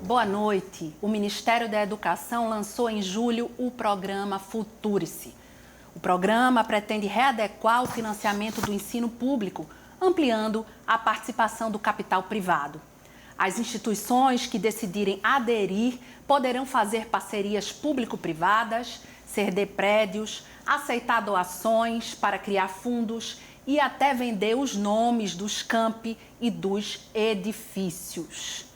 Boa noite. O Ministério da Educação lançou em julho o programa Futurice. O programa pretende readequar o financiamento do ensino público, ampliando a participação do capital privado. As instituições que decidirem aderir poderão fazer parcerias público-privadas, ceder prédios, aceitar doações para criar fundos e até vender os nomes dos campi e dos edifícios.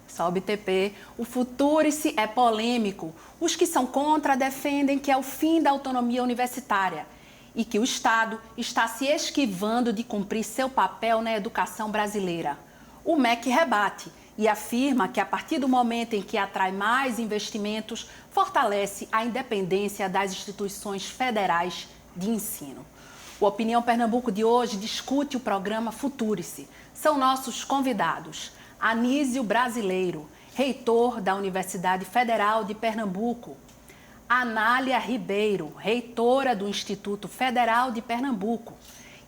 Sobe TP, o Futurice é polêmico. Os que são contra defendem que é o fim da autonomia universitária e que o Estado está se esquivando de cumprir seu papel na educação brasileira. O MEC rebate e afirma que, a partir do momento em que atrai mais investimentos, fortalece a independência das instituições federais de ensino. O Opinião Pernambuco de hoje discute o programa Futurice. São nossos convidados: Anísio Brasileiro, reitor da Universidade Federal de Pernambuco; Anália Ribeiro, reitora do Instituto Federal de Pernambuco;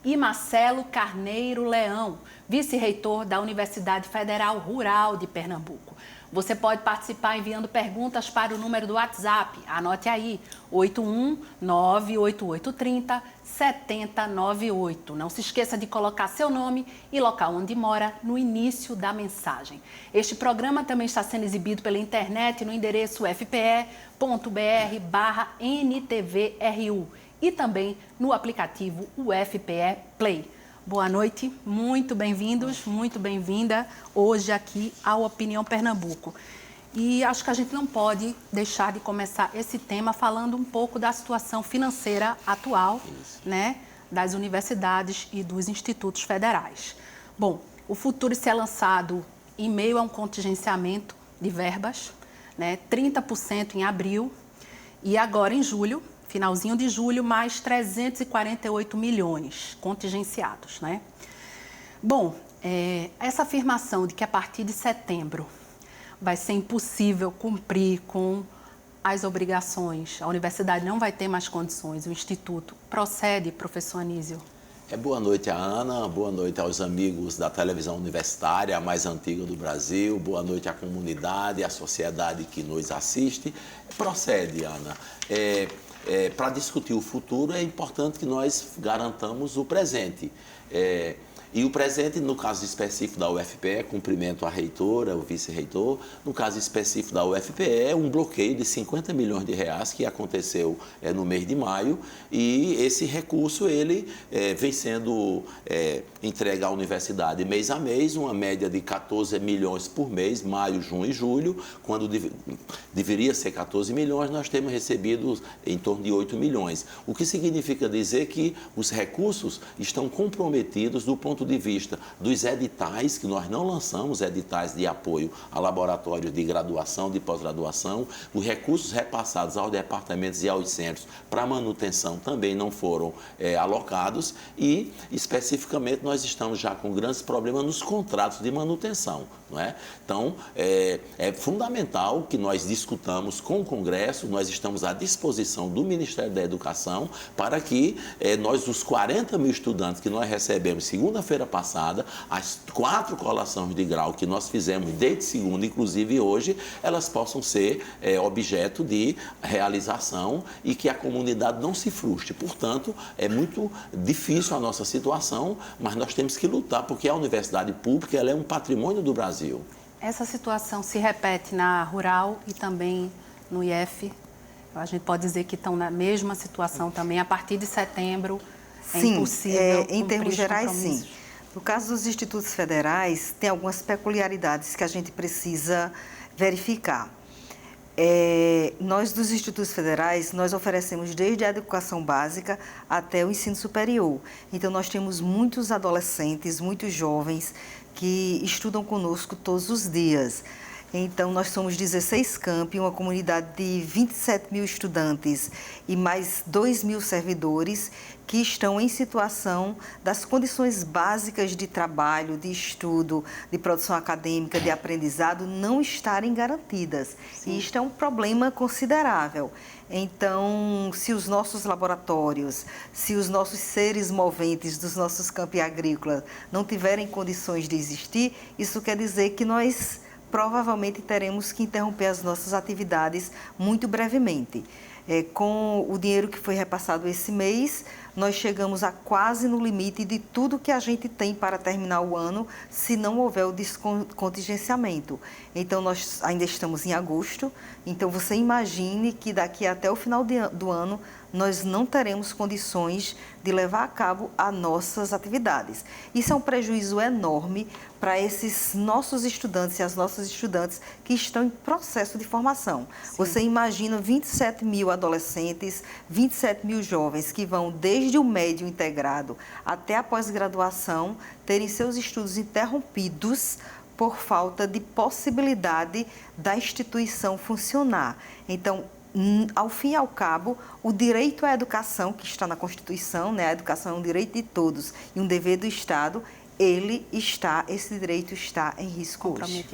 e Marcelo Carneiro Leão, vice-reitor da Universidade Federal Rural de Pernambuco. Você pode participar enviando perguntas para o número do WhatsApp. Anote aí, 81988307098. Não se esqueça de colocar seu nome e local onde mora no início da mensagem. Este programa também está sendo exibido pela internet no endereço fpe.br/NTVRU e também no aplicativo UFPE Play. Boa noite, muito bem-vindos, muito bem-vinda hoje aqui ao Opinião Pernambuco. E acho que a gente não pode deixar de começar esse tema falando um pouco da situação financeira atual, né, das universidades e dos institutos federais. Bom, o Futurice é lançado em meio a um contingenciamento de verbas, né, 30% em abril e agora em julho, finalzinho de julho, mais 348 milhões contingenciados, né? Bom, essa afirmação de que a partir de setembro vai ser impossível cumprir com as obrigações, a universidade não vai ter mais condições, o Instituto, procede, professor Anísio? Boa noite, Ana, boa noite aos amigos da televisão universitária, a mais antiga do Brasil, boa noite à comunidade, à sociedade que nos assiste. Procede, Ana. Para discutir o futuro, é importante que nós garantamos o presente. E o presente, no caso específico da UFPE, cumprimento a reitora, o vice-reitor, no caso específico da UFPE, é um bloqueio de 50 milhões de reais que aconteceu no mês de maio, e esse recurso ele vem sendo entregue à universidade mês a mês, uma média de 14 milhões por mês, maio, junho e julho, quando deveria ser 14 milhões, nós temos recebido em torno de 8 milhões, o que significa dizer que os recursos estão comprometidos do ponto de vista dos editais, que nós não lançamos editais de apoio a laboratórios de graduação, de pós-graduação, os recursos repassados aos departamentos e aos centros para manutenção também não foram alocados e, especificamente, nós estamos já com grandes problemas nos contratos de manutenção, não é? Então, é fundamental que nós discutamos com o Congresso, nós estamos à disposição do Ministério da Educação para que nós, os 40 mil estudantes que nós recebemos segunda-feira passada, as 4 colações de grau que nós fizemos desde segunda, inclusive hoje, elas possam ser objeto de realização e que a comunidade não se frustre. Portanto, é muito difícil a nossa situação, mas nós temos que lutar, porque a universidade pública ela é um patrimônio do Brasil. Essa situação se repete na Rural e também no IF? A gente pode dizer que estão na mesma situação também, a partir de setembro. Sim, impossível em termos gerais, compromissos. sim. No caso dos institutos federais, tem algumas peculiaridades que a gente precisa verificar. Nós, dos institutos federais, nós oferecemos desde a educação básica até o ensino superior. Então, nós temos muitos adolescentes, muitos jovens que estudam conosco todos os dias. Então, nós somos 16 campi, uma comunidade de 27 mil estudantes e mais 2 mil servidores que estão em situação das condições básicas de trabalho, de estudo, de produção acadêmica, de aprendizado não estarem garantidas. Sim. E isto é um problema considerável. Então, se os nossos laboratórios, se os nossos seres moventes dos nossos campi agrícolas não tiverem condições de existir, isso quer dizer que nós provavelmente teremos que interromper as nossas atividades muito brevemente. Com o dinheiro que foi repassado esse mês, nós chegamos a quase no limite de tudo que a gente tem para terminar o ano, se não houver o descontingenciamento. Então, nós ainda estamos em agosto, então você imagine que daqui até o final do ano, nós não teremos condições de levar a cabo as nossas atividades. Isso é um prejuízo enorme para esses nossos estudantes e as nossas estudantes que estão em processo de formação. Sim. Você imagina 27 mil adolescentes, 27 mil jovens que vão desde o médio integrado até a pós-graduação terem seus estudos interrompidos por falta de possibilidade da instituição funcionar. Então, ao fim e ao cabo, o direito à educação, que está na Constituição, né? A educação é um direito de todos e um dever do Estado, esse direito está em risco hoje.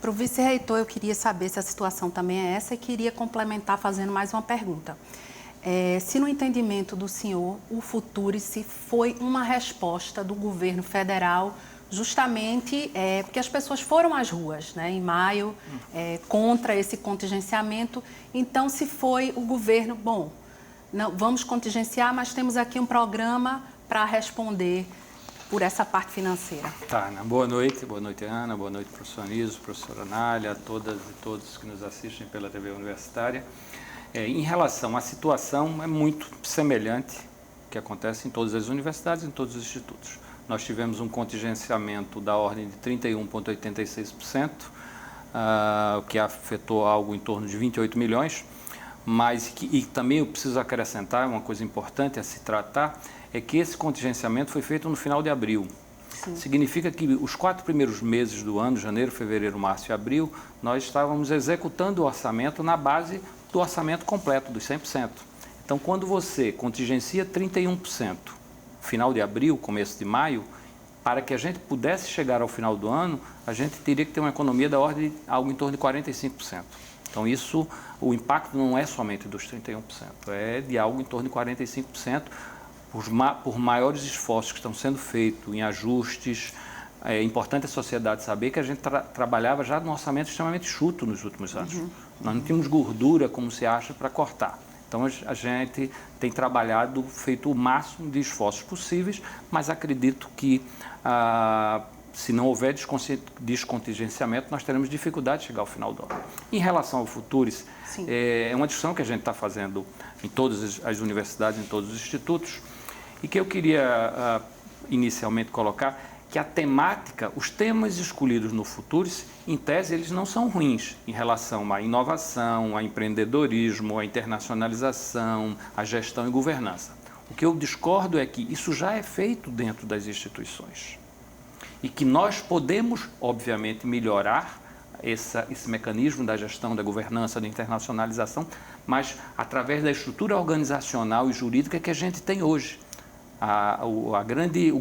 Para o vice-reitor, eu queria saber se a situação também é essa e queria complementar fazendo mais uma pergunta. Se no entendimento do senhor, o Futurice foi uma resposta do governo federal justamente porque as pessoas foram às ruas, né, em maio, contra esse contingenciamento. Então, se foi o governo, bom, não, vamos contingenciar, mas temos aqui um programa para responder por essa parte financeira. Tá, Ana. Boa noite, Ana, boa noite, professor Anísio, professora Anália, a todas e todos que nos assistem pela TV Universitária. Em relação à situação, é muito semelhante que acontece em todas as universidades, em todos os institutos. Nós tivemos um contingenciamento da ordem de 31,86%, que afetou algo em torno de 28 milhões, mas e também eu preciso acrescentar uma coisa importante a se tratar, é que esse contingenciamento foi feito no final de abril. Sim. Significa que os 4 primeiros meses do ano, janeiro, fevereiro, março e abril, nós estávamos executando o orçamento na base do orçamento completo, dos 100%. Então, quando você contingencia 31%, final de abril, começo de maio, para que a gente pudesse chegar ao final do ano, a gente teria que ter uma economia da ordem de algo em torno de 45%. Então, o impacto não é somente dos 31%, é de algo em torno de 45%, por maiores esforços que estão sendo feitos em ajustes. É importante a sociedade saber que a gente trabalhava já num orçamento extremamente enxuto nos últimos anos. Nós não tínhamos gordura, como se acha, para cortar. Então, a gente tem trabalhado, feito o máximo de esforços possíveis, mas acredito que, se não houver descontingenciamento, nós teremos dificuldade de chegar ao final do ano. Em relação ao Futurice, é uma discussão que a gente está fazendo em todas as universidades, em todos os institutos, e que eu queria inicialmente colocar que a temática, os temas escolhidos no Futurice, em tese, eles não são ruins em relação à inovação, ao empreendedorismo, à internacionalização, à gestão e governança. O que eu discordo é que isso já é feito dentro das instituições e que nós podemos, obviamente, melhorar esse mecanismo da gestão, da governança, da internacionalização, mas através da estrutura organizacional e jurídica que a gente tem hoje. O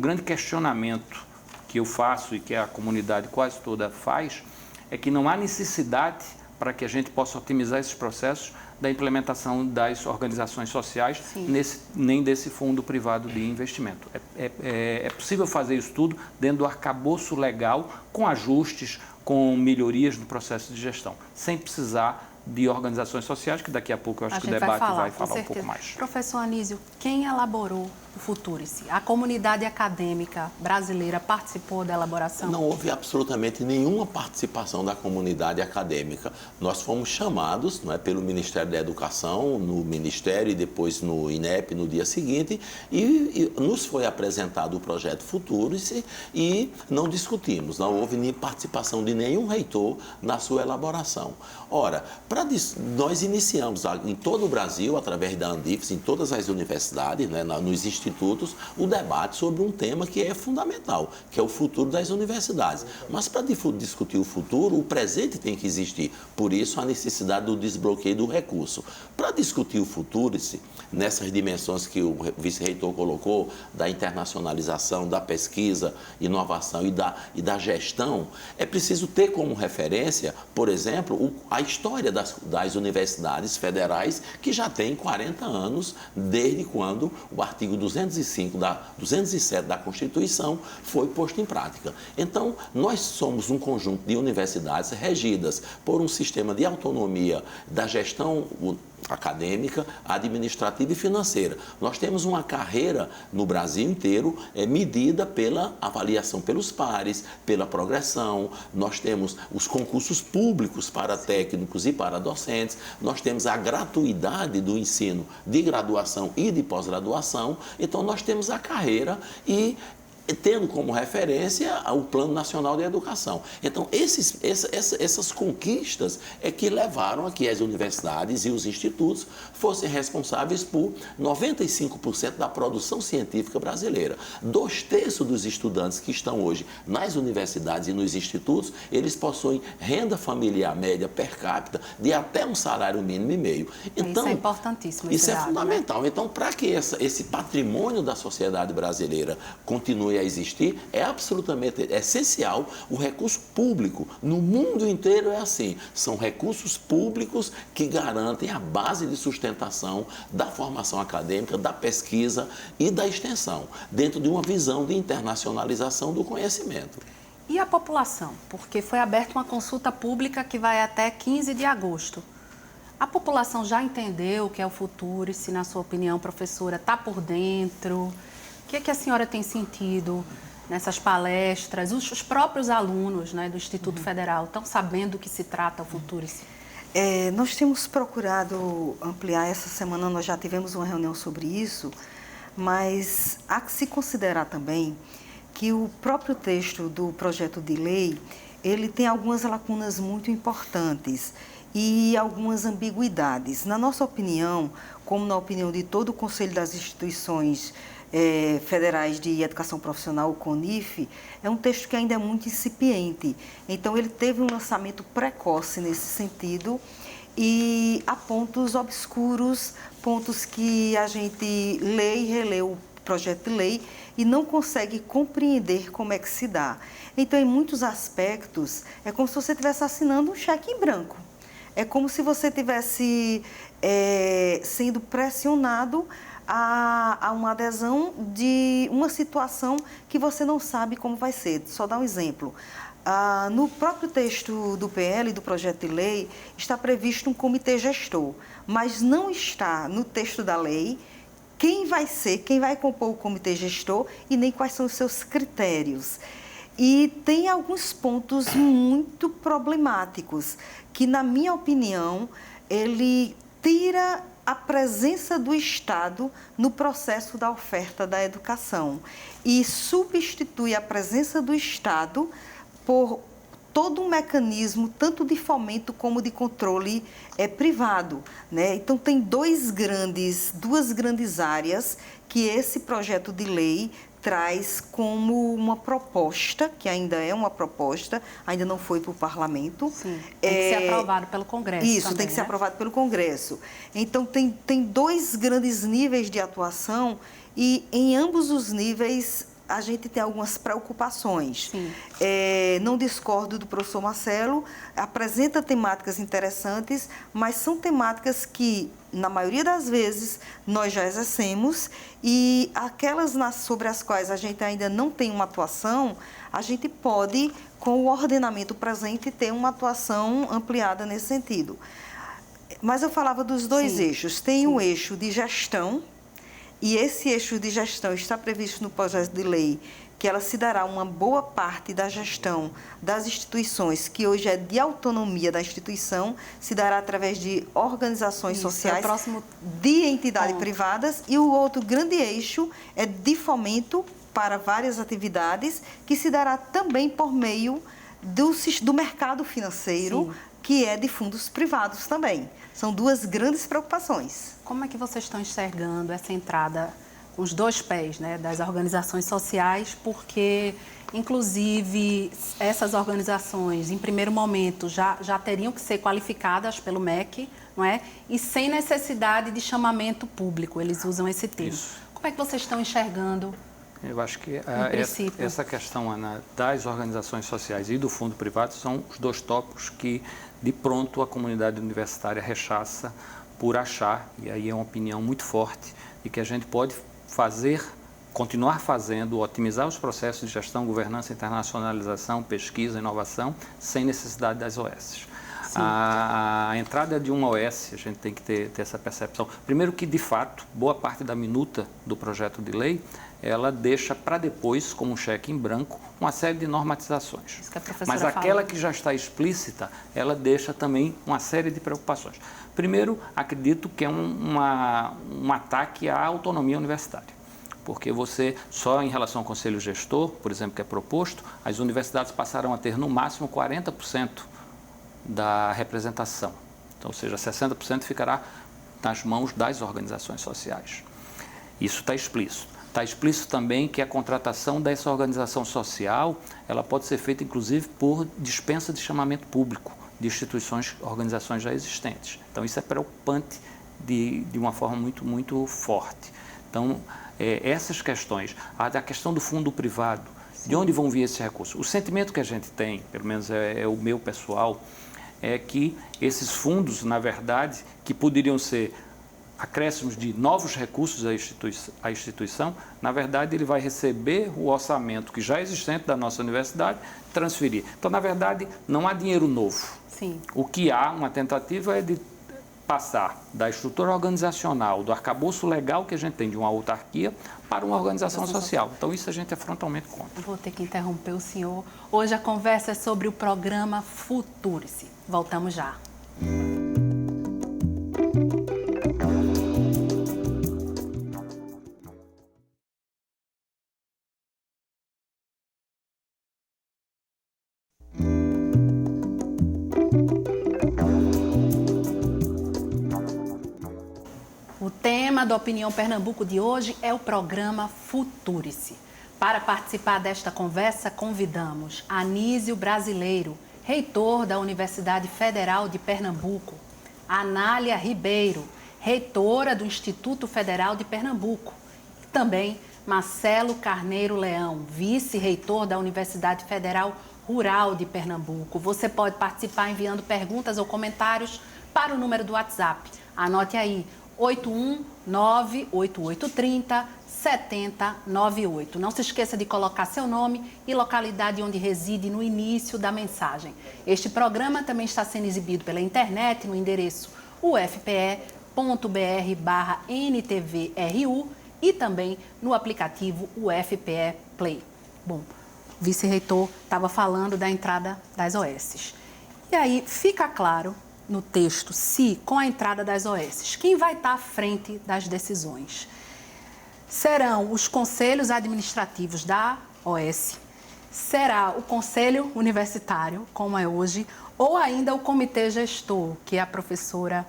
grande questionamento que eu faço e que a comunidade quase toda faz é que não há necessidade para que a gente possa otimizar esses processos da implementação das organizações sociais, nem desse fundo privado de investimento. É possível fazer isso tudo dentro do arcabouço legal, com ajustes, com melhorias no processo de gestão, sem precisar de organizações sociais, que daqui a pouco eu acho que o debate vai falar um pouco mais. Professor Anísio, quem elaborou o Futurice? A comunidade acadêmica brasileira participou da elaboração? Não houve absolutamente nenhuma participação da comunidade acadêmica. Nós fomos chamados, não é, pelo Ministério da Educação, no Ministério e depois no INEP no dia seguinte, e nos foi apresentado o projeto Futurice e não discutimos, não houve nem participação de nenhum reitor na sua elaboração. Ora, nós iniciamos em todo o Brasil, através da Andifes, em todas as universidades, né, nos institutos institutos o debate sobre um tema que é fundamental, que é o futuro das universidades. Mas para discutir o futuro, o presente tem que existir. Por isso, a necessidade do desbloqueio do recurso. Para discutir o futuro, nessas dimensões que o vice-reitor colocou, da internacionalização, da pesquisa, inovação e da gestão, é preciso ter como referência, por exemplo, a história das universidades federais, que já tem 40 anos, desde quando o artigo 207 da Constituição foi posto em prática. Então, nós somos um conjunto de universidades regidas por um sistema de autonomia da gestão acadêmica, administrativa e financeira. Nós temos uma carreira no Brasil inteiro medida pela avaliação pelos pares, pela progressão. Nós temos os concursos públicos para técnicos e para docentes. Nós temos a gratuidade do ensino de graduação e de pós-graduação. Então, nós temos a carreira e tendo como referência o Plano Nacional de Educação. Então, essas conquistas é que levaram a que as universidades e os institutos fossem responsáveis por 95% da produção científica brasileira. 2/3 dos estudantes que estão hoje nas universidades e nos institutos, eles possuem renda familiar média per capita de até um salário mínimo e meio. Então, isso é importantíssimo. Isso é fundamental. Né? Então, para que esse patrimônio da sociedade brasileira continue a existir, é absolutamente essencial o recurso público. No mundo inteiro é assim. São recursos públicos que garantem a base de sustentação da formação acadêmica, da pesquisa e da extensão, dentro de uma visão de internacionalização do conhecimento. E a população? Porque foi aberta uma consulta pública que vai até 15 de agosto. A população já entendeu o que é o futuro e se, na sua opinião, professora, está por dentro? O que é que a senhora tem sentido nessas palestras? Os próprios alunos, né, do Instituto Federal estão sabendo do que se trata o Futurice? Nós temos procurado ampliar. Essa semana nós já tivemos uma reunião sobre isso, mas há que se considerar também que o próprio texto do projeto de lei, ele tem algumas lacunas muito importantes e algumas ambiguidades. Na nossa opinião, como na opinião de todo o Conselho das Instituições Federais de Educação Profissional, o CONIF, é um texto que ainda é muito incipiente. Então, ele teve um lançamento precoce nesse sentido e há pontos obscuros, pontos que a gente lê e relê o projeto de lei e não consegue compreender como é que se dá. Então, em muitos aspectos, é como se você estivesse assinando um cheque em branco. É como se você estivesse sendo pressionado a uma adesão de uma situação que você não sabe como vai ser. Só dar um exemplo. No próprio texto do PL, do projeto de lei, está previsto um comitê gestor, mas não está no texto da lei quem vai compor o comitê gestor e nem quais são os seus critérios. E tem alguns pontos muito problemáticos que, na minha opinião, ele tira a presença do Estado no processo da oferta da educação e substitui a presença do Estado por todo um mecanismo, tanto de fomento como de controle privado, né? Então, tem duas grandes áreas que esse projeto de lei traz como uma proposta, que ainda é uma proposta, ainda não foi para o parlamento. Sim, tem que ser aprovado pelo Congresso. Isso, também, tem que ser né? aprovado pelo Congresso. Então, tem dois grandes níveis de atuação e em ambos os níveis a gente tem algumas preocupações. Não discordo do professor Marcelo, apresenta temáticas interessantes, mas são temáticas que, na maioria das vezes, nós já exercemos e aquelas sobre as quais a gente ainda não tem uma atuação, a gente pode, com o ordenamento presente, ter uma atuação ampliada nesse sentido. Mas eu falava dos dois eixos. Tem o eixo de gestão, e esse eixo de gestão está previsto no projeto de lei, que ela se dará uma boa parte da gestão das instituições, que hoje é de autonomia da instituição, se dará através de organizações sociais, de entidades privadas, e o outro grande eixo é de fomento para várias atividades, que se dará também por meio do mercado financeiro, que é de fundos privados também. São duas grandes preocupações. Como é que vocês estão enxergando essa entrada os dois pés, né, das organizações sociais, porque, inclusive, essas organizações, em primeiro momento, já teriam que ser qualificadas pelo MEC, não é? E sem necessidade de chamamento público, eles usam esse termo. Isso. Como é que vocês estão enxergando? Eu acho que essa questão, Ana, das organizações sociais e do fundo privado são os dois tópicos que, de pronto, a comunidade universitária rechaça por achar, e aí é uma opinião muito forte, de que a gente pode continuar fazendo, otimizar os processos de gestão, governança, internacionalização, pesquisa, inovação, sem necessidade das OS. A entrada de uma OS, a gente tem que ter essa percepção. Primeiro que, de fato, boa parte da minuta do projeto de lei, ela deixa para depois, como um cheque em branco, uma série de normatizaçõe. Mas aquela que já está explícita, ela deixa também uma série de preocupações. Primeiro, acredito que é um ataque à autonomia universitária. Porque você, só em relação ao conselho gestor, por exemplo, que é proposto, as universidades passarão a ter no máximo 40% da representação. Então, ou seja, 60% ficará nas mãos das organizações sociais. Isso está explícito. Está explícito também que a contratação dessa organização social, ela pode ser feita, inclusive, por dispensa de chamamento público de organizações já existentes. Então, isso é preocupante de uma forma muito, muito forte. Então, essas questões, a questão do fundo privado, sim, de onde vão vir esses recursos? O sentimento que a gente tem, pelo menos é o meu pessoal, é que esses fundos, na verdade, que poderiam ser acréscimos de novos recursos à instituição, na verdade, ele vai receber o orçamento que já é existente da nossa universidade, transferir. Então, na verdade, não há dinheiro novo. Sim. O que há, uma tentativa é de passar da estrutura organizacional, do arcabouço legal que a gente tem de uma autarquia, para uma organização social. Então, isso a gente é frontalmente contra. Vou ter que interromper o senhor. Hoje a conversa é sobre o programa Futurice. Voltamos já. O tema da Opinião Pernambuco de hoje é o programa Futurice. Para participar desta conversa, convidamos Anísio Brasileiro, reitor da Universidade Federal de Pernambuco, Anália Ribeiro, reitora do Instituto Federal de Pernambuco, e também Marcelo Carneiro Leão, vice-reitor da Universidade Federal Rural de Pernambuco. Você pode participar enviando perguntas ou comentários para o número do WhatsApp. Anote aí, 819-8830-7098. Não se esqueça de colocar seu nome e localidade onde reside no início da mensagem. Este programa também está sendo exibido pela internet no endereço ufpe.br/NTVRU e também no aplicativo UFPE Play. Bom, o vice-reitor estava falando da entrada das OS. E aí fica claro no texto se, com a entrada das OS, quem vai estar à frente das decisões? Serão os conselhos administrativos da OS? Será o conselho universitário, como é hoje, ou ainda o comitê gestor, que a professora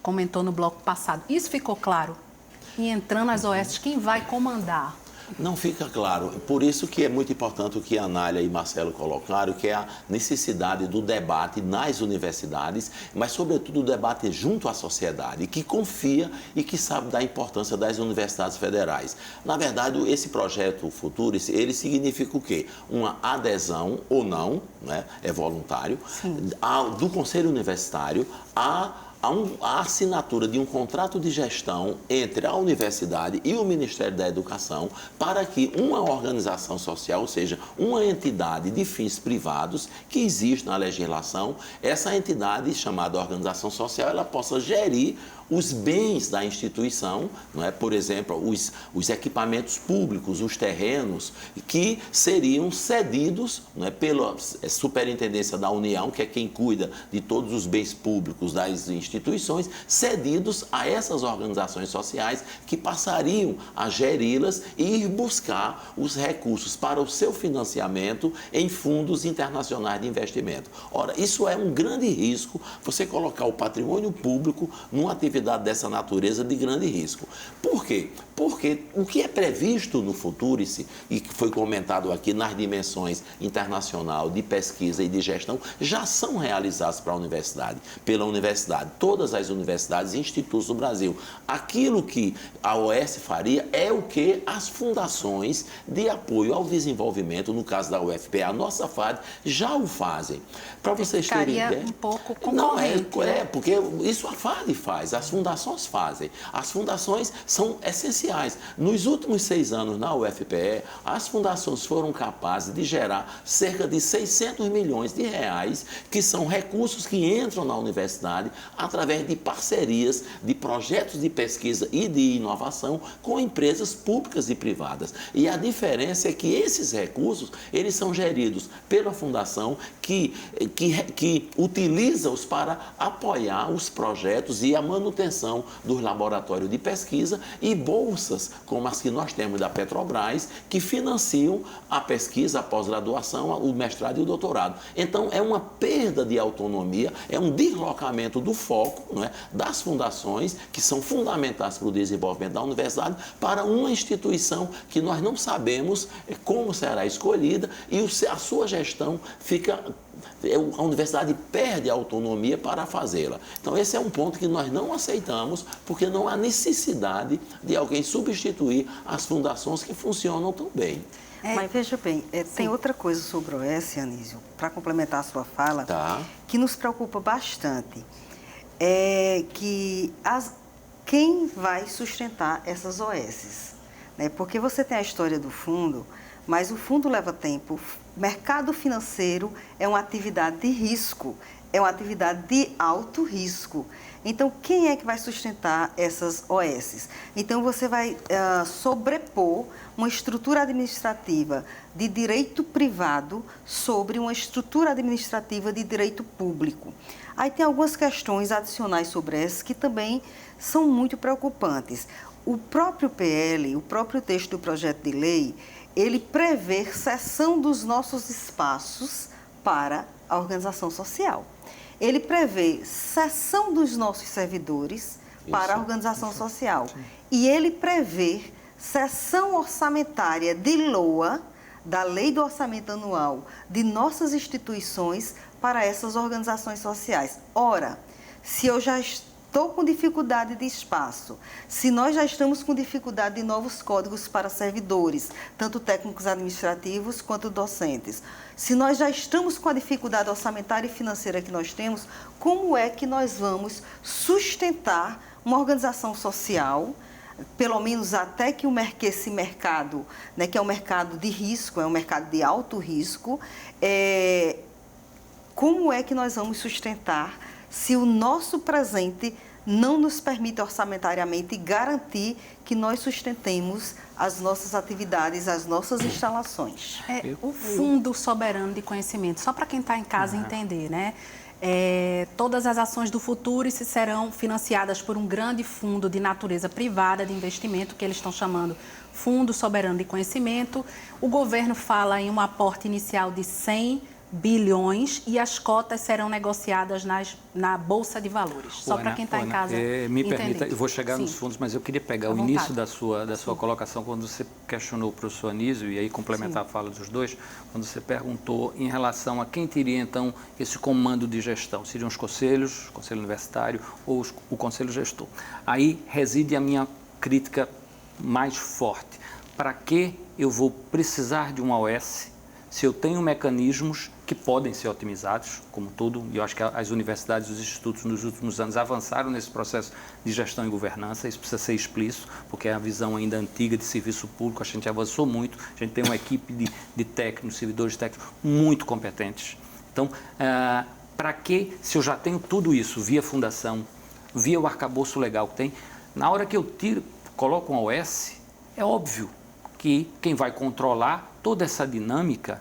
comentou no bloco passado? Isso ficou claro? E entrando as OS, quem vai comandar? Não fica claro. Por isso que é muito importante o que a Anália e Marcelo colocaram, que é a necessidade do debate nas universidades, mas, sobretudo, o debate junto à sociedade, que confia e que sabe da importância das universidades federais. Na verdade, esse projeto Futurice, ele significa o quê? Uma adesão ou não, né? É voluntário, do Conselho Universitário a assinatura de um contrato de gestão entre a universidade e o Ministério da Educação para que uma organização social, ou seja, uma entidade de fins privados que existe na legislação, essa entidade chamada organização social, ela possa gerir os bens da instituição, não é? Por exemplo, os equipamentos públicos, os terrenos, que seriam cedidos, não é? Pela Superintendência da União, que é quem cuida de todos os bens públicos das instituições, cedidos a essas organizações sociais que passariam a geri-las e ir buscar os recursos para o seu financiamento em fundos internacionais de investimento. Ora, isso é um grande risco, você colocar o patrimônio público numa atividade dessa natureza de grande risco. Por quê? porque o que é previsto no Futurice, e que foi comentado aqui nas dimensões internacional de pesquisa e de gestão, já são realizados pela universidade, todas as universidades e institutos do Brasil. Aquilo que a OS faria é o que as fundações de apoio ao desenvolvimento, no caso da UFPE, a nossa FAD, já o fazem. Para vocês terem ideia... um pouco concorrente. Não, porque isso a FAD faz, as fundações fazem. As fundações são essenciais. Nos últimos 6 anos na UFPE, as fundações foram capazes de gerar cerca de 600 milhões de reais, que são recursos que entram na universidade através de parcerias, de projetos de pesquisa e de inovação com empresas públicas e privadas. E a diferença é que esses recursos, eles são geridos pela fundação que utiliza-os para apoiar os projetos e a manutenção dos laboratórios de pesquisa e bolsas, como as que nós temos da Petrobras, que financiam a pesquisa, a pós-graduação, o mestrado e o doutorado. Então, é uma perda de autonomia, é um deslocamento do foco, não é, das fundações, que são fundamentais para o desenvolvimento da universidade, para uma instituição que nós não sabemos como será escolhida e a sua gestão fica... A universidade perde a autonomia para fazê-la. Então, esse é um ponto que nós não aceitamos, porque não há necessidade de alguém substituir as fundações que funcionam tão bem. Mas veja bem, tem outra coisa sobre o OS, Anísio, para complementar a sua fala, que nos preocupa bastante. É que quem vai sustentar essas OSs? Né? Porque você tem a história do fundo, mas o fundo leva tempo. Mercado financeiro é uma atividade de risco, é uma atividade de alto risco. Então, quem é que vai sustentar essas OSs? Então, você vai sobrepor uma estrutura administrativa de direito privado sobre uma estrutura administrativa de direito público. Aí tem algumas questões adicionais sobre essas que também são muito preocupantes. O próprio PL, o próprio texto do projeto de lei, ele prevê cessão dos nossos espaços para a organização social. Ele prevê cessão dos nossos servidores para a organização social. E ele prevê cessão orçamentária de LOA, da Lei do Orçamento Anual, de nossas instituições para essas organizações sociais. Ora, se eu já estou com dificuldade de espaço, se nós já estamos com dificuldade de novos códigos para servidores, tanto técnicos administrativos quanto docentes, se nós já estamos com a dificuldade orçamentária e financeira que nós temos, como é que nós vamos sustentar uma organização social, pelo menos até que esse mercado, né, que é um mercado de risco, é um mercado de alto risco, como é que nós vamos sustentar se o nosso presente não nos permite orçamentariamente garantir que nós sustentemos as nossas atividades, as nossas instalações? O Fundo Soberano de Conhecimento, só para quem está em casa entender, né? Todas as ações do Futurice serão financiadas por um grande fundo de natureza privada de investimento, que eles estão chamando Fundo Soberano de Conhecimento. O governo fala em um aporte inicial de 100 bilhões e as cotas serão negociadas na Bolsa de Valores. Só para quem está em casa me entender. permita, eu vou chegar nos fundos, mas eu queria pegar o início da sua colocação, quando você questionou o professor Anísio, e aí complementar a fala dos dois, quando você perguntou em relação a quem teria, então, esse comando de gestão. Seriam os conselhos, o conselho universitário ou o conselho gestor. Aí reside a minha crítica mais forte. Para que eu vou precisar de uma OS se eu tenho mecanismos que podem ser otimizados, como tudo, e eu acho que as universidades e os institutos nos últimos anos avançaram nesse processo de gestão e governança, isso precisa ser explícito, porque é a visão ainda antiga de serviço público, a gente avançou muito, a gente tem uma equipe de técnicos, servidores técnicos muito competentes. Então, para que, se eu já tenho tudo isso via fundação, via o arcabouço legal que tem, na hora que eu coloco um OS, é óbvio que quem vai controlar toda essa dinâmica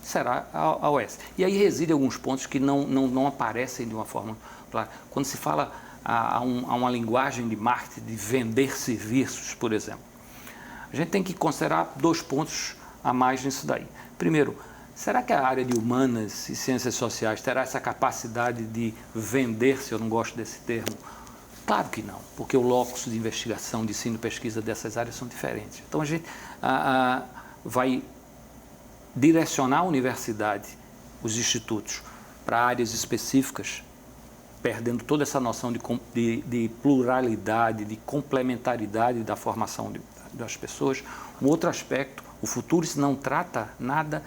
será a OS. E aí residem alguns pontos que não aparecem de uma forma clara. Quando se fala a uma linguagem de marketing, de vender serviços, por exemplo, a gente tem que considerar 2 pontos a mais nisso daí. Primeiro, será que a área de humanas e ciências sociais terá essa capacidade de vender, se eu não gosto desse termo, Claro que não, porque o locus de investigação, de ensino e pesquisa dessas áreas são diferentes. Então, a gente vai direcionar a universidade, os institutos, para áreas específicas, perdendo toda essa noção de pluralidade, de complementaridade da formação das pessoas. Um outro aspecto, o Futuris não trata nada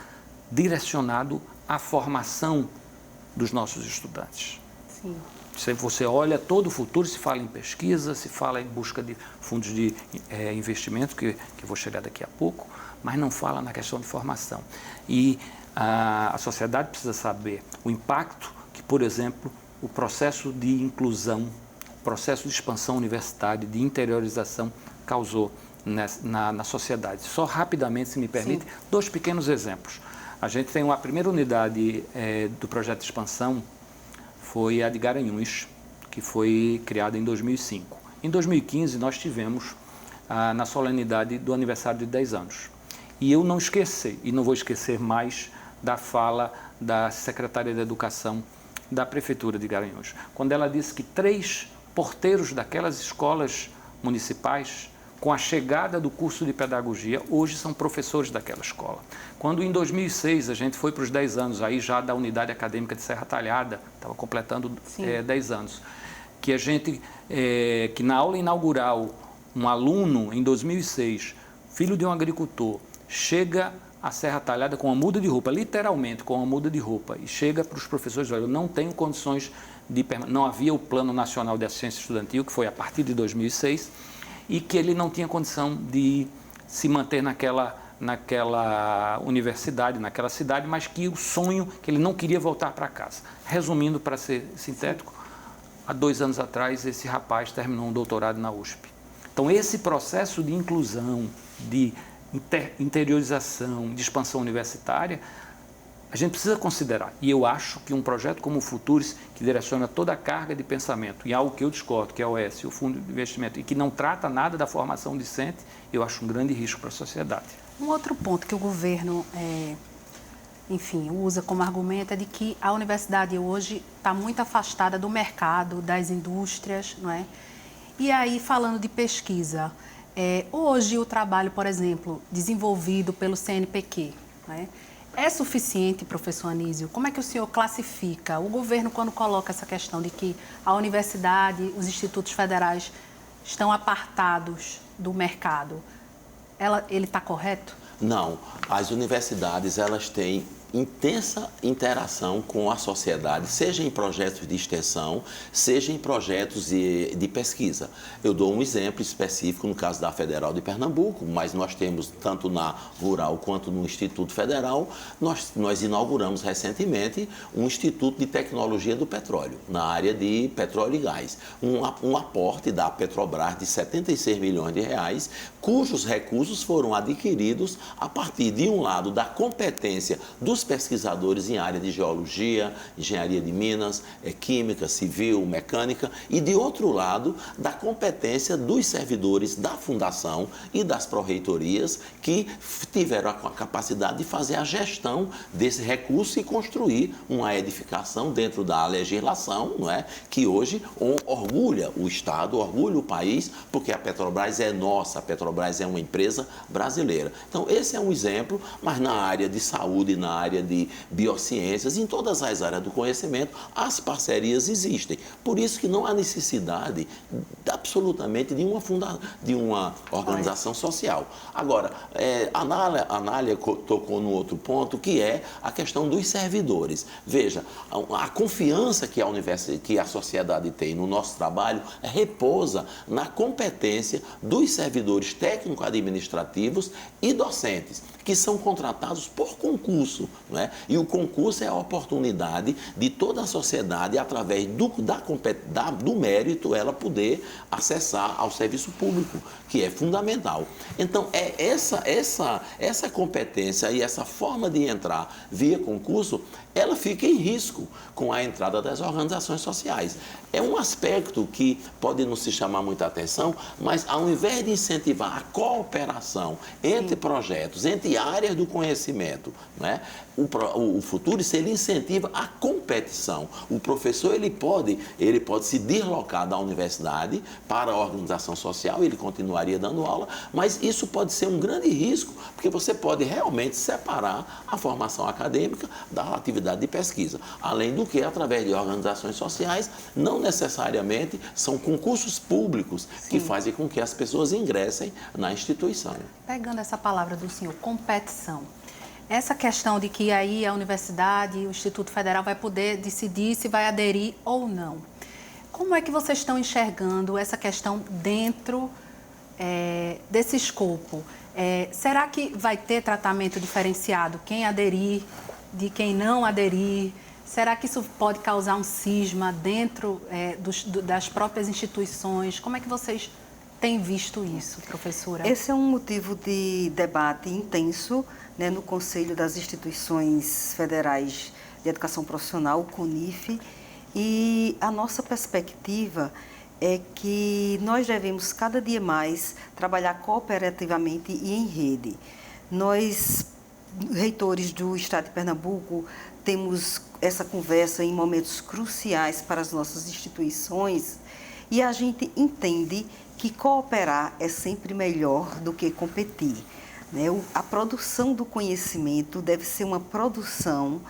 direcionado à formação dos nossos estudantes. Sim. Se você olha todo o futuro, se fala em pesquisa, se fala em busca de fundos de investimento, que eu vou chegar daqui a pouco, mas não fala na questão de formação. E a sociedade precisa saber o impacto que, por exemplo, o processo de inclusão, o processo de expansão universitária, de interiorização causou na sociedade. Só rapidamente, se me permite, Sim. 2 pequenos exemplos. A gente tem a primeira unidade do projeto de expansão, foi a de Garanhuns, que foi criada em 2005. Em 2015, nós tivemos na solenidade do aniversário de 10 anos. E eu não esqueci, e não vou esquecer mais, da fala da secretária de Educação da Prefeitura de Garanhuns, quando ela disse que 3 porteiros daquelas escolas municipais, com a chegada do curso de pedagogia, hoje são professores daquela escola. Quando em 2006 a gente foi para os 10 anos, aí já da unidade acadêmica de Serra Talhada, estava completando 10 anos, que a gente, que na aula inaugural, um aluno em 2006, filho de um agricultor, chega a Serra Talhada com uma muda de roupa, literalmente com uma muda de roupa, e chega para os professores, olha, eu não tenho condições não havia o Plano Nacional de Assistência Estudantil, que foi a partir de 2006, e que ele não tinha condição de se manter naquela universidade, naquela cidade, mas que o sonho, que ele não queria voltar para casa. Resumindo, para ser sintético, há 2 anos atrás, esse rapaz terminou um doutorado na USP. Então, esse processo de inclusão, de interiorização, de expansão universitária, a gente precisa considerar. E eu acho que um projeto como o Futuris, que direciona toda a carga de pensamento, em algo que eu discordo, que é o OS, o Fundo de Investimento, e que não trata nada da formação discente, eu acho um grande risco para a sociedade. Um outro ponto que o governo, usa como argumento é de que a universidade hoje está muito afastada do mercado, das indústrias, não é? E aí, falando de pesquisa, hoje o trabalho, por exemplo, desenvolvido pelo CNPq, né, é suficiente, professor Anísio? Como é que o senhor classifica o governo quando coloca essa questão de que a universidade, os institutos federais estão apartados do mercado? Ele está correto? Não. As universidades, elas têm intensa interação com a sociedade, seja em projetos de extensão, seja em projetos de pesquisa. Eu dou um exemplo específico no caso da Federal de Pernambuco, mas nós temos tanto na Rural quanto no Instituto Federal, nós inauguramos recentemente um Instituto de Tecnologia do Petróleo, na área de petróleo e gás. Um aporte da Petrobras de 76 milhões de reais, cujos recursos foram adquiridos a partir, de um lado, da competência dos pesquisadores em área de geologia, engenharia de minas, química, civil, mecânica, e de outro lado, da competência dos servidores da fundação e das pró-reitorias que tiveram a capacidade de fazer a gestão desse recurso e construir uma edificação dentro da legislação, não é? Que hoje orgulha o Estado, orgulha o país, porque a Petrobras é nossa, a Petrobras é uma empresa brasileira. Então, esse é um exemplo, mas na área de saúde, na área de biociências, em todas as áreas do conhecimento, as parcerias existem. Por isso que não há necessidade absolutamente de uma organização social. Agora, a Anália tocou no outro ponto, que é a questão dos servidores. Veja, a confiança que a sociedade tem no nosso trabalho repousa na competência dos servidores técnico-administrativos e docentes, que são contratados por concurso, não é? E o concurso é a oportunidade de toda a sociedade, através do mérito, ela poder acessar ao serviço público, que é fundamental. Então, essa competência e essa forma de entrar via concurso, ela fica em risco com a entrada das organizações sociais. É um aspecto que pode não se chamar muita atenção, mas ao invés de incentivar a cooperação entre projetos, entre áreas do conhecimento, né? O Futurice, ele incentiva a competição. O professor ele pode se deslocar da universidade para a organização social, ele continuaria dando aula, mas isso pode ser um grande risco, porque você pode realmente separar a formação acadêmica da atividade de pesquisa. Além do que, através de organizações sociais, não necessariamente são concursos públicos que fazem com que as pessoas ingressem na instituição. Pegando essa palavra do senhor, competição. Essa questão de que aí a universidade, o Instituto Federal vai poder decidir se vai aderir ou não. Como é que vocês estão enxergando essa questão dentro desse escopo? Será que vai ter tratamento diferenciado? Quem aderir, de quem não aderir? Será que isso pode causar um cisma dentro das próprias instituições? Como é que vocês têm visto isso, professora? Esse é um motivo de debate intenso, né, no Conselho das Instituições Federais de Educação Profissional, o CONIF, e a nossa perspectiva é que nós devemos cada dia mais trabalhar cooperativamente e em rede. Nós, reitores do Estado de Pernambuco, temos essa conversa em momentos cruciais para as nossas instituições e a gente entende que cooperar é sempre melhor do que competir. A produção do conhecimento deve ser uma produção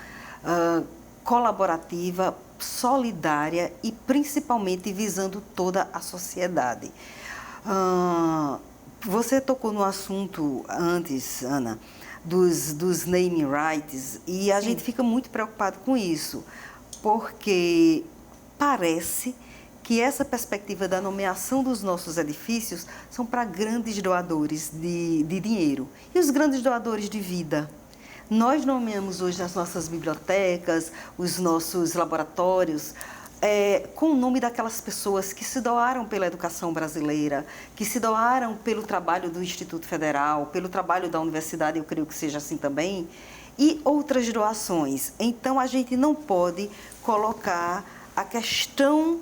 colaborativa, solidária e principalmente visando toda a sociedade. Você tocou no assunto antes, Ana, dos naming rights, e a gente fica muito preocupado com isso, porque parece que essa perspectiva da nomeação dos nossos edifícios são para grandes doadores de dinheiro e os grandes doadores de vida. Nós nomeamos hoje as nossas bibliotecas, os nossos laboratórios, com o nome daquelas pessoas que se doaram pela educação brasileira, que se doaram pelo trabalho do Instituto Federal, pelo trabalho da universidade, eu creio que seja assim também, e outras doações. Então, a gente não pode colocar a questão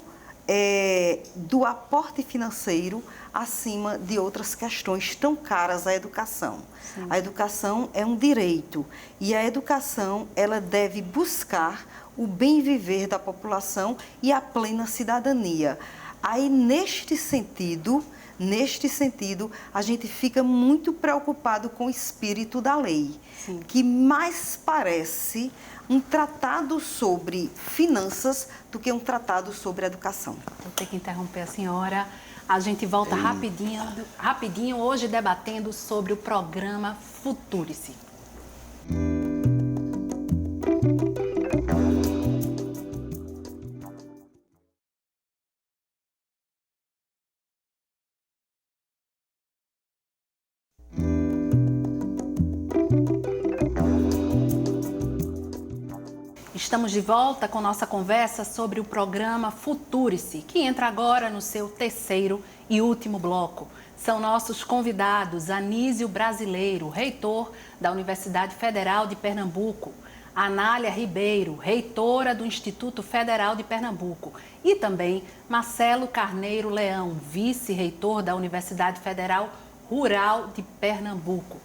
do aporte financeiro acima de outras questões tão caras à educação. Sim. A educação é um direito e a educação ela deve buscar o bem viver da população e a plena cidadania. Aí, neste sentido, a gente fica muito preocupado com o espírito da lei, sim, que mais parece um tratado sobre finanças do que um tratado sobre educação. Vou ter que interromper a senhora. A gente volta rapidinho, hoje debatendo sobre o programa Futurice. Estamos de volta com nossa conversa sobre o programa Futurice, que entra agora no seu terceiro e último bloco. São nossos convidados Anísio Brasileiro, reitor da Universidade Federal de Pernambuco, Anália Ribeiro, reitora do Instituto Federal de Pernambuco, e também Marcelo Carneiro Leão, vice-reitor da Universidade Federal Rural de Pernambuco.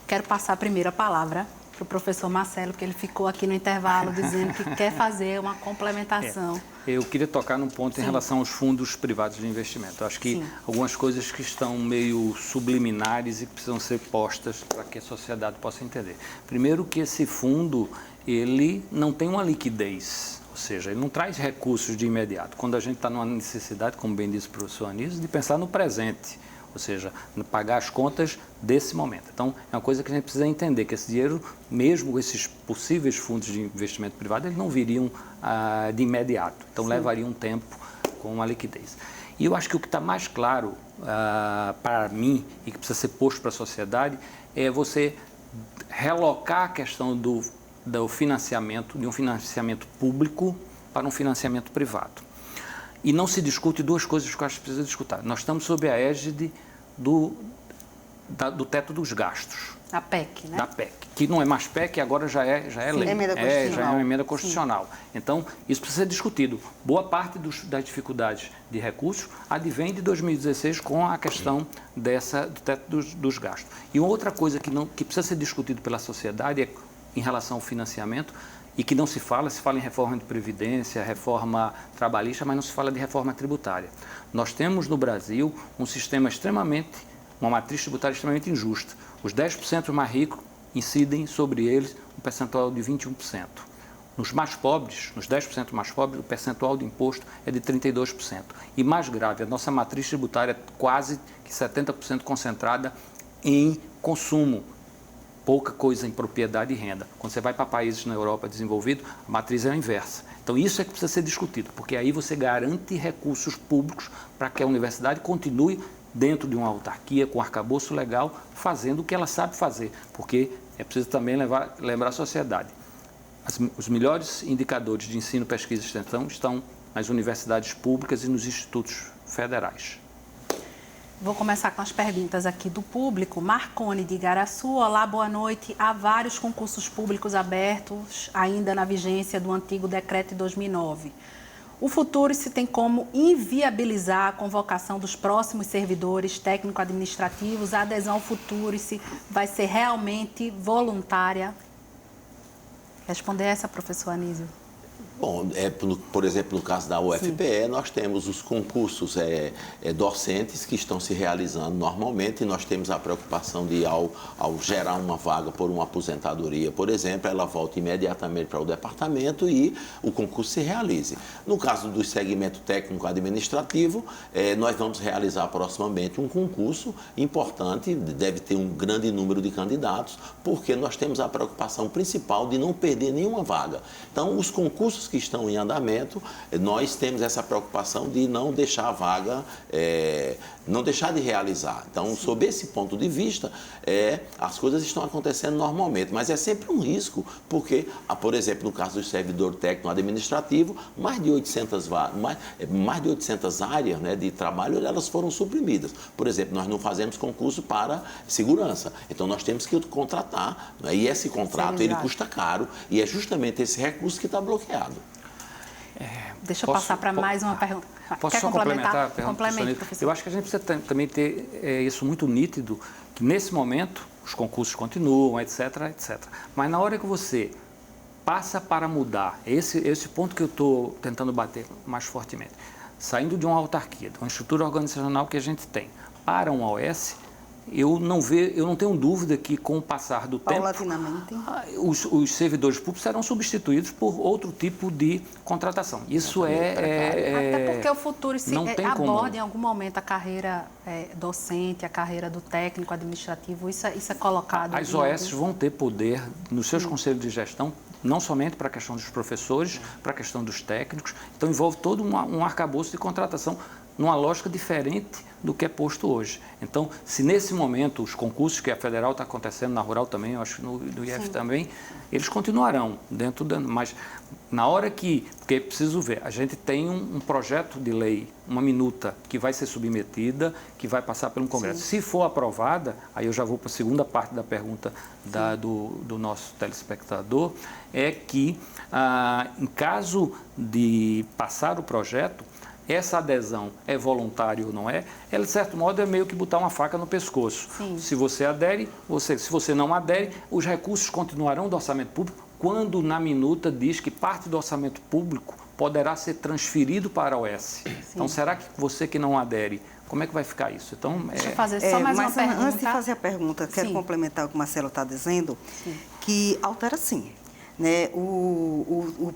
Quero passar primeiro a palavra para o professor Marcelo, que ele ficou aqui no intervalo dizendo que quer fazer uma complementação. Eu queria tocar num ponto em relação aos fundos privados de investimento. Eu acho que algumas coisas que estão meio subliminares e que precisam ser postas para que a sociedade possa entender. Primeiro que esse fundo, ele não tem uma liquidez, ou seja, ele não traz recursos de imediato. Quando a gente está numa necessidade, como bem disse o professor Anísio, de pensar no presente, ou seja, pagar as contas desse momento. Então, é uma coisa que a gente precisa entender, que esse dinheiro, mesmo esses possíveis fundos de investimento privado, eles não viriam de imediato. Então, levaria um tempo com a liquidez. E eu acho que o que está mais claro para mim e que precisa ser posto para a sociedade é você relocar a questão do financiamento, de um financiamento público para um financiamento privado. E não se discute duas coisas que eu acho que precisa discutir. Nós estamos sob a égide do teto dos gastos. A PEC, né? Da PEC, que não é mais PEC, agora já é lei. Já é uma emenda constitucional. Sim. Então, isso precisa ser discutido. Boa parte das dificuldades de recursos advém de 2016 com a questão do teto dos gastos. E uma outra coisa que precisa ser discutido pela sociedade é em relação ao financiamento, e que não se fala em reforma de previdência, reforma trabalhista, mas não se fala de reforma tributária. Nós temos no Brasil uma matriz tributária extremamente injusta. Os 10% mais ricos incidem sobre eles um percentual de 21%. Nos mais pobres, nos 10% mais pobres, o percentual de imposto é de 32%. E mais grave, a nossa matriz tributária é quase que 70% concentrada em consumo, pouca coisa em propriedade e renda. Quando você vai para países na Europa desenvolvidos, a matriz é a inversa. Então, isso é que precisa ser discutido, porque aí você garante recursos públicos para que a universidade continue dentro de uma autarquia, com arcabouço legal, fazendo o que ela sabe fazer, porque é preciso também lembrar a sociedade. Os melhores indicadores de ensino, pesquisa e extensão estão nas universidades públicas e nos institutos federais. Vou começar com as perguntas aqui do público. Marcone de Igaraçu, olá, boa noite. Há vários concursos públicos abertos ainda na vigência do antigo decreto de 2009. O Futurice tem como inviabilizar a convocação dos próximos servidores técnico-administrativos? A adesão ao Futurice vai ser realmente voluntária? Responder essa, professor Anísio. Bom, por exemplo, no caso da UFPE, nós temos os concursos docentes que estão se realizando normalmente, e nós temos a preocupação de, ao gerar uma vaga por uma aposentadoria, por exemplo, ela volta imediatamente para o departamento e o concurso se realize. No caso do segmento técnico-administrativo, nós vamos realizar proximamente um concurso importante, deve ter um grande número de candidatos, porque nós temos a preocupação principal de não perder nenhuma vaga. Então, os concursos que estão em andamento, nós temos essa preocupação de não deixar a vaga, não deixar de realizar. Então, sob esse ponto de vista, as coisas estão acontecendo normalmente, mas é sempre um risco, porque, por exemplo, no caso do servidor técnico-administrativo, mais de 800 áreas, né, de trabalho, elas foram suprimidas. Por exemplo, nós não fazemos concurso para segurança, então nós temos que contratar, né, e esse contrato ele custa caro, e é justamente esse recurso que está bloqueado. Deixa eu passar para mais uma pergunta. Posso só complementar a pergunta? Complemente, professor. Eu acho que a gente precisa também ter isso muito nítido, que nesse momento os concursos continuam, etc, etc. Mas na hora que você passa para mudar, esse ponto que eu estou tentando bater mais fortemente, saindo de uma autarquia, de uma estrutura organizacional que a gente tem, para uma OS, eu não tenho dúvida que, com o passar do tempo, os servidores públicos serão substituídos por outro tipo de contratação. Isso Até porque o Futurice aborda em algum momento a carreira docente, a carreira do técnico administrativo, isso é colocado... As OS vão ter poder nos seus conselhos de gestão, não somente para a questão dos professores, para a questão dos técnicos. Então, envolve todo um arcabouço de contratação numa lógica diferente do que é posto hoje. Então, se nesse momento os concursos que a Federal está acontecendo, na Rural também, eu acho que no IF também, eles continuarão dentro da... Mas na hora que... Porque é preciso ver, a gente tem um projeto de lei, uma minuta, que vai ser submetida, que vai passar pelo Congresso. Sim. Se for aprovada, aí eu já vou para a segunda parte da pergunta do nosso telespectador, é que, em caso de passar o projeto, essa adesão é voluntária ou não é, ela, de certo modo, é meio que botar uma faca no pescoço. Sim. Se você adere, se você não adere, os recursos continuarão do orçamento público, quando na minuta diz que parte do orçamento público poderá ser transferido para a OS. Sim. Então, será que você que não adere, como é que vai ficar isso? Então, deixa eu fazer só mais uma pergunta. Antes de fazer a pergunta, quero complementar o que o Marcelo está dizendo, que altera sim. Né, o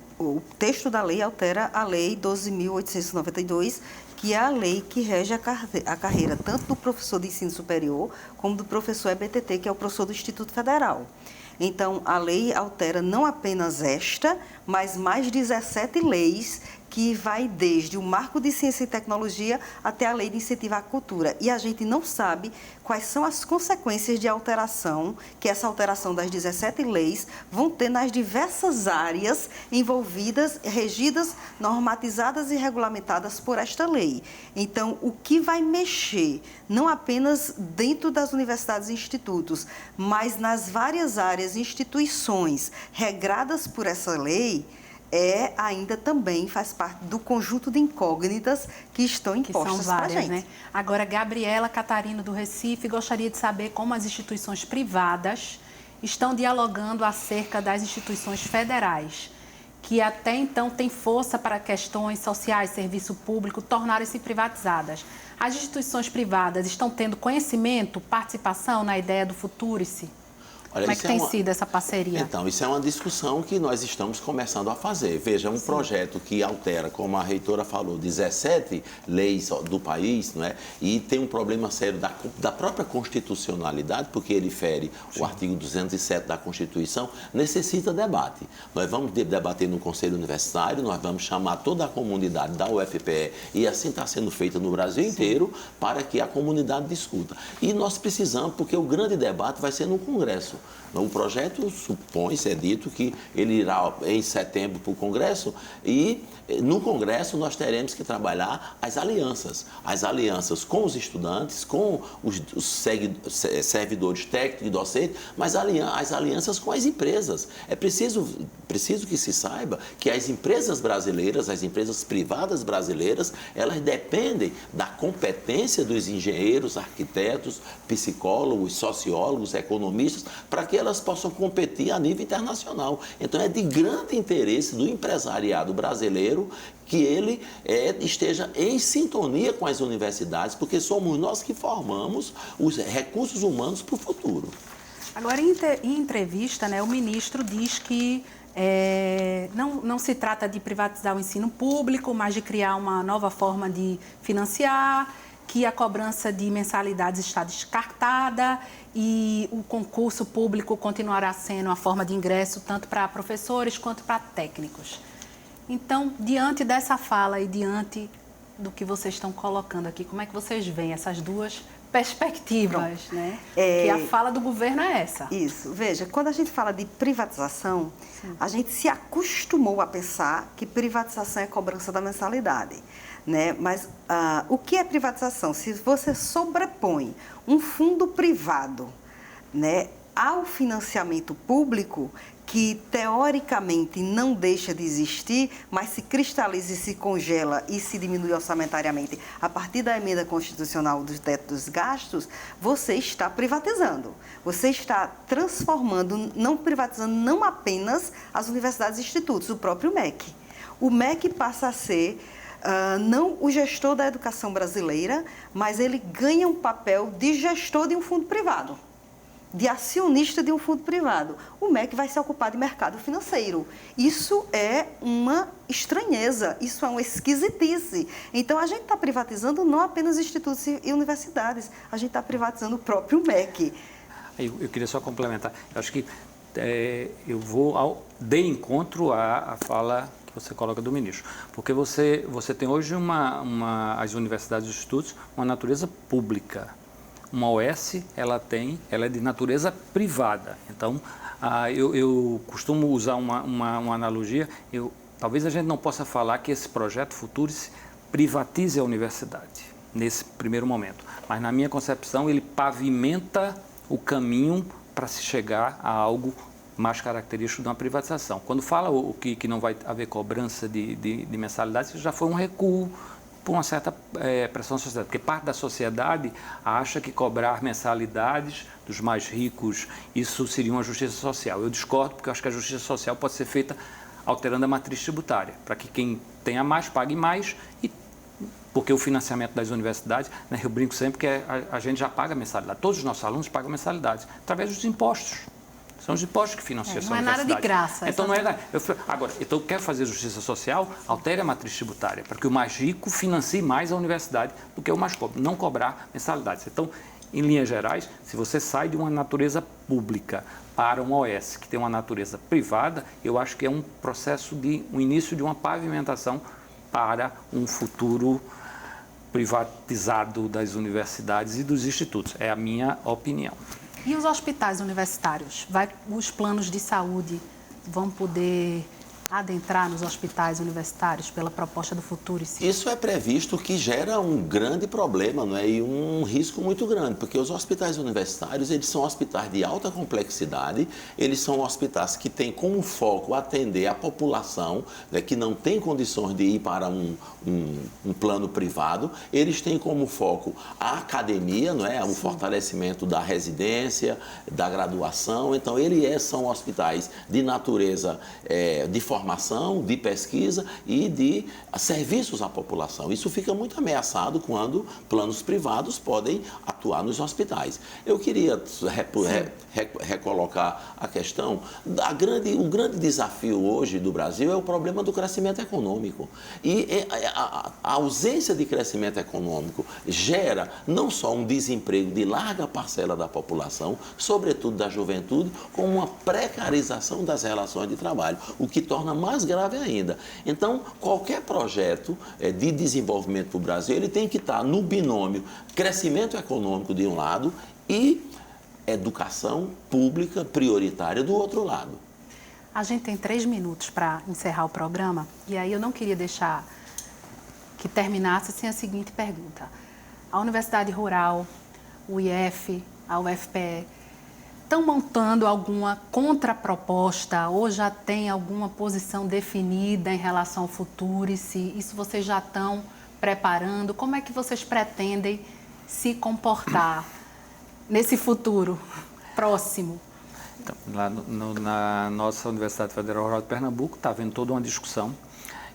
texto da lei altera a Lei 12.892, que é a lei que rege a carreira tanto do professor de ensino superior como do professor EBTT, que é o professor do Instituto Federal. Então, a lei altera não apenas esta, mas mais 17 leis que vai desde o Marco de Ciência e Tecnologia até a Lei de Incentivo à Cultura. E a gente não sabe quais são as consequências de alteração, que essa alteração das 17 leis vão ter nas diversas áreas envolvidas, regidas, normatizadas e regulamentadas por esta lei. Então, o que vai mexer, não apenas dentro das universidades e institutos, mas nas várias áreas e instituições regradas por essa lei, ainda também faz parte do conjunto de incógnitas que estão impostas para a gente. Né? Agora, Gabriela Catarino, do Recife, gostaria de saber como as instituições privadas estão dialogando acerca das instituições federais, que até então têm força para questões sociais, serviço público, tornarem-se privatizadas. As instituições privadas estão tendo conhecimento, participação na ideia do Futurice? Como é que tem sido essa parceria? Então, isso é uma discussão que nós estamos começando a fazer. Veja, um projeto que altera, como a reitora falou, 17 leis do país, não é? E tem um problema sério da própria constitucionalidade, porque ele fere o artigo 207 da Constituição, necessita debate. Nós vamos debater no Conselho Universitário, nós vamos chamar toda a comunidade da UFPE, e assim está sendo feito no Brasil inteiro, para que a comunidade discuta. E nós precisamos, porque o grande debate vai ser no Congresso. O projeto supõe-se, é dito, que ele irá em setembro para o Congresso e no Congresso nós teremos que trabalhar as alianças com os estudantes, com os servidores técnicos e docentes, mas as alianças com as empresas. É preciso que se saiba que as empresas brasileiras, as empresas privadas brasileiras, elas dependem da competência dos engenheiros, arquitetos, psicólogos, sociólogos, economistas, para que elas possam competir a nível internacional. Então, é de grande interesse do empresariado brasileiro que ele esteja em sintonia com as universidades, porque somos nós que formamos os recursos humanos para o futuro. Agora, em entrevista, né, o ministro diz que não se trata de privatizar o ensino público, mas de criar uma nova forma de financiar, que a cobrança de mensalidades está descartada e o concurso público continuará sendo a forma de ingresso tanto para professores quanto para técnicos. Então, diante dessa fala e diante do que vocês estão colocando aqui, como é que vocês veem essas duas perspectivas, né? Que a fala do governo é essa. Isso. Veja, quando a gente fala de privatização, a gente se acostumou a pensar que privatização é cobrança da mensalidade, né? Mas o que é privatização? Se você sobrepõe um fundo privado, né, ao financiamento público, que teoricamente não deixa de existir, mas se cristaliza e se congela e se diminui orçamentariamente a partir da emenda constitucional do teto dos gastos, você está privatizando. Você está transformando, não privatizando não apenas as universidades e institutos, o próprio MEC. O MEC passa a ser não o gestor da educação brasileira, mas ele ganha um papel de gestor de um fundo privado, de acionista de um fundo privado. O MEC vai se ocupar de mercado financeiro. Isso é uma estranheza, isso é uma esquisitice. Então, a gente está privatizando não apenas institutos e universidades, a gente está privatizando o próprio MEC. Eu queria só complementar. Eu acho que eu vou de encontro à fala que você coloca do ministro. Porque você tem hoje as universidades e os institutos uma natureza pública. Uma OS, ela é de natureza privada. Então, eu costumo usar uma analogia. Talvez a gente não possa falar que esse projeto Futurice privatize a universidade, nesse primeiro momento. Mas, na minha concepção, ele pavimenta o caminho para se chegar a algo mais característico de uma privatização. Quando fala que não vai haver cobrança de mensalidades, isso já foi um recuo por uma certa pressão da sociedade, porque parte da sociedade acha que cobrar mensalidades dos mais ricos, isso seria uma justiça social. Eu discordo, porque eu acho que a justiça social pode ser feita alterando a matriz tributária, para que quem tenha mais pague mais, porque o financiamento das universidades, né, eu brinco sempre que a gente já paga mensalidade, todos os nossos alunos pagam mensalidades, através dos impostos. São os impostos que financiam essa universidade. Não é nada de graça. Então, não é nada. Agora, eu quero fazer justiça social, altere a matriz tributária, para que o mais rico financie mais a universidade do que o mais pobre, não cobrar mensalidades. Então, em linhas gerais, se você sai de uma natureza pública para uma OS que tem uma natureza privada, eu acho que é um processo um início de uma pavimentação para um futuro privatizado das universidades e dos institutos. É a minha opinião. E os hospitais universitários? Os planos de saúde vão poder adentrar nos hospitais universitários pela proposta do Futurice? Isso é previsto, que gera um grande problema, não é? E um risco muito grande, porque os hospitais universitários, eles são hospitais de alta complexidade, eles são hospitais que têm como foco atender a população, né, que não tem condições de ir para um plano privado, eles têm como foco a academia, não é? O fortalecimento da residência, da graduação. Então, são hospitais de natureza, de formação, de pesquisa e de serviços à população. Isso fica muito ameaçado quando planos privados podem atuar nos hospitais. Eu queria recolocar a questão. O grande desafio hoje do Brasil é o problema do crescimento econômico. E a ausência de crescimento econômico gera não só um desemprego de larga parcela da população, sobretudo da juventude, como uma precarização das relações de trabalho, o que torna mais grave ainda. Então, qualquer projeto de desenvolvimento para o Brasil, ele tem que estar no binômio crescimento econômico de um lado e educação pública prioritária do outro lado. A gente tem 3 minutos para encerrar o programa e aí eu não queria deixar que terminasse sem a seguinte pergunta. A Universidade Rural, o IF, a UFPE, estão montando alguma contraproposta ou já tem alguma posição definida em relação ao Futurice? Isso vocês já estão preparando? Como é que vocês pretendem se comportar nesse futuro próximo? Então, lá na nossa Universidade Federal Rural de Pernambuco está havendo toda uma discussão.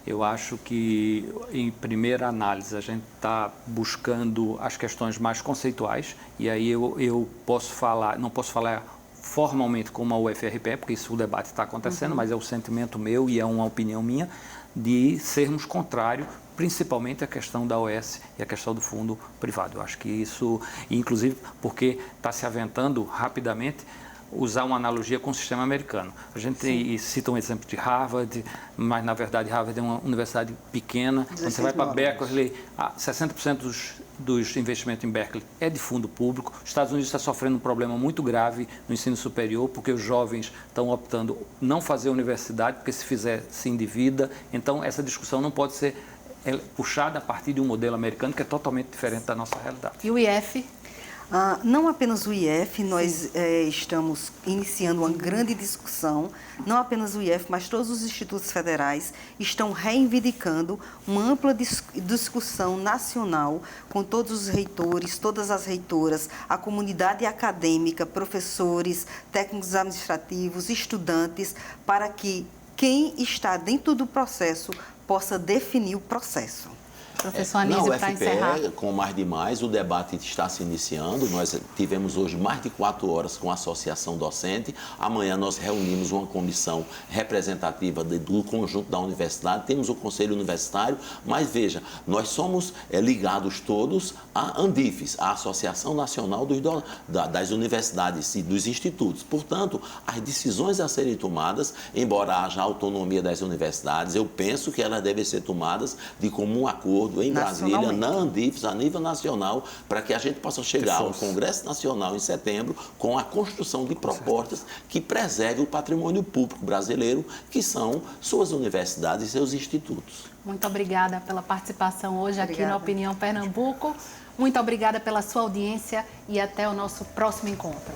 Eu acho que, em primeira análise, a gente está buscando as questões mais conceituais, e aí eu posso falar, não posso falar formalmente como a UFRPE, porque isso o debate está acontecendo, mas é o sentimento meu e é uma opinião minha, de sermos contrários, principalmente a questão da OS e a questão do fundo privado. Eu acho que isso, inclusive porque está se aventando rapidamente, usar uma analogia com o sistema americano. A gente cita um exemplo de Harvard, mas na verdade Harvard é uma universidade pequena. Quando você vai para Berkeley, 60% dos investimentos em Berkeley é de fundo público. Os Estados Unidos está sofrendo um problema muito grave no ensino superior, porque os jovens estão optando não fazer universidade, porque se fizer se endivida. Então essa discussão não pode ser puxada a partir de um modelo americano que é totalmente diferente da nossa realidade. E o IF? Não apenas o IF, nós estamos iniciando uma grande discussão, não apenas o IF, mas todos os institutos federais estão reivindicando uma ampla discussão nacional com todos os reitores, todas as reitoras, a comunidade acadêmica, professores, técnicos administrativos, estudantes, para que quem está dentro do processo possa definir o processo. Professor Anísio, para encerrar. Com Mais de Mais, o debate está se iniciando. Nós tivemos hoje mais de 4 horas com a associação docente. Amanhã nós reunimos uma comissão representativa do conjunto da universidade. Temos o Conselho Universitário, mas veja, nós somos ligados todos à Andifes, a Associação Nacional das Universidades e dos Institutos. Portanto, as decisões a serem tomadas, embora haja autonomia das universidades, eu penso que elas devem ser tomadas de comum acordo em Brasília, na Andifes, a nível nacional, para que a gente possa chegar ao Congresso Nacional em setembro com a construção de propostas que preservem o patrimônio público brasileiro, que são suas universidades e seus institutos. Muito obrigada pela participação hoje aqui na Opinião Pernambuco. Muito obrigada pela sua audiência e até o nosso próximo encontro.